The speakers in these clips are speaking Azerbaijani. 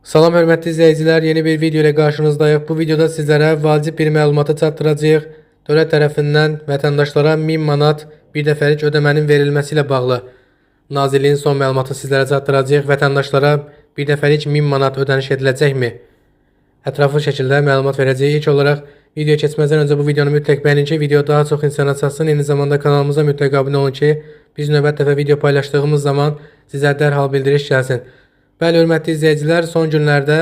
Salam hörmətli izləyicilər, yeni bir video ilə qarşınızdayıq. Bu videoda sizlərə vacib bir məlumatı çatdıracağıq. Dövlət tərəfindən vətəndaşlara 1000 manat bir dəfəlik ödəmənin verilməsi ilə bağlı Nazirliyin son məlumatı sizlərə çatdıracağıq. Vətəndaşlara bir dəfəlik 1000 manat ödəniş ediləcəkmi? Ətraflı şəkildə məlumat verəcəyik. İlk olaraq video keçməzdən öncə bu videonu mütləq bəyənin ki, video daha çox insana çatsın. Eyni zamanda kanalımıza mütləq abunə olun ki, biz növbət dəfə video paylaşdığımız zaman sizə dərhal bildiriş gəlsin. Bəli, hörmətli izləyicilər, son günlərdə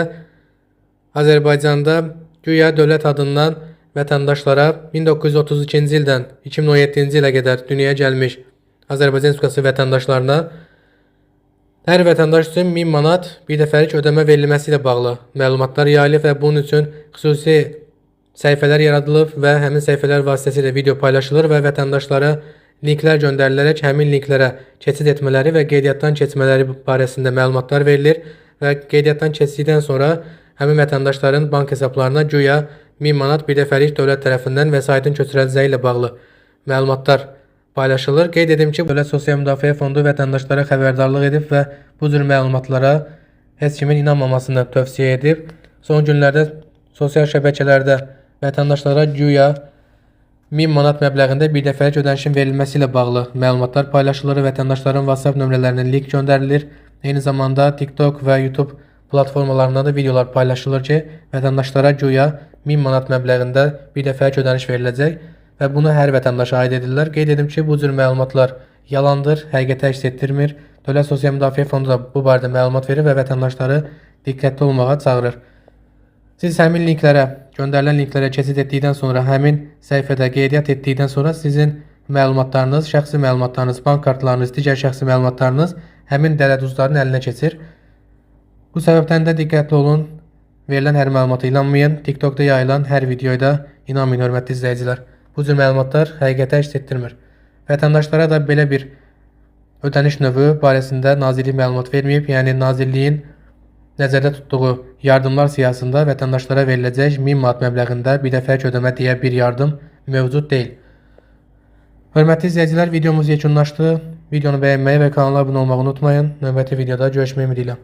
Azərbaycanda güya dövlət adından vətəndaşlara 1932-ci ildən 2017-ci ilə qədər dünyaya gəlmiş Azərbaycan Respublikası vətəndaşlarına hər vətəndaş üçün 1000 manat bir dəfəlik ödəmə verilməsi ilə bağlı məlumatlar yayılıb və bunun üçün xüsusi səhifələr yaradılıb və həmin səhifələr vasitəsilə video paylaşılır və vətəndaşlara linklər göndərilərək həmin linklərə keçid etmələri və qeydiyyatdan keçmələri barəsində məlumatlar verilir və qeydiyyatdan keçdikdən sonra həmin vətəndaşların bank hesablarına güya 1000 manat bir dəfəlik dövlət tərəfindən vəsaitin köçürüləcəyi ilə bağlı məlumatlar paylaşılır. Qeyd edim ki, Dövlət Sosial Müdafiə Fondu vətəndaşlara xəbərdarlıq edib və bu cür məlumatlara heç kimin inanmamasını tövsiyə edib. Son günlərdə sosial şəbəkələrdə vətəndaşlara güya 1000 manat məbləğində bir dəfəlik ödənişin verilməsi ilə bağlı məlumatlar paylaşılır, vətəndaşların WhatsApp nömrələrinə link göndərilir. Eyni zamanda TikTok və YouTube platformalarında da videolar paylaşılır ki, vətəndaşlara güya 1000 manat məbləğində bir dəfəlik ödəniş veriləcək və bunu hər vətəndaşa aid edirlər. Qeyd edim ki, bu cür məlumatlar yalandır, həqiqəti əks etdirmir. Dövlət Sosial Müdafiə Fondu da bu barədə məlumat verir və vətəndaşları diqqətli olmağa çağırır. Siz həmin linklərə, göndərilən linklərə keçid etdikdən sonra, həmin səhifədə qeydiyyat etdikdən sonra sizin məlumatlarınız, şəxsi məlumatlarınız, bank kartlarınız, digər şəxsi məlumatlarınız həmin dələduzların əlinə keçir. Bu səbəbdən də diqqətli olun, verilən hər məlumata inanmayın, TikTokda yayılan hər videoya da inanmayın hörmətli izləyicilər. Bu cür məlumatlar həqiqəti əks etdirmir. Vətəndaşlara da belə bir ödəniş növü barəsində Nazirlik məlumat verməyib, yəni Nazirliyin nəzərdə tutduğu yardımlar siyahısında vətəndaşlara veriləcək 1000 manat məbləğində bir dəfəlik ödəmə deyə bir yardım mövcud deyil. Hörmətli izləyicilər, videomuz yekunlaşdı. Videonu bəyənməyi və kanala abunə olmağı unutmayın. Növbəti videoda görüşmək ümidi ilə.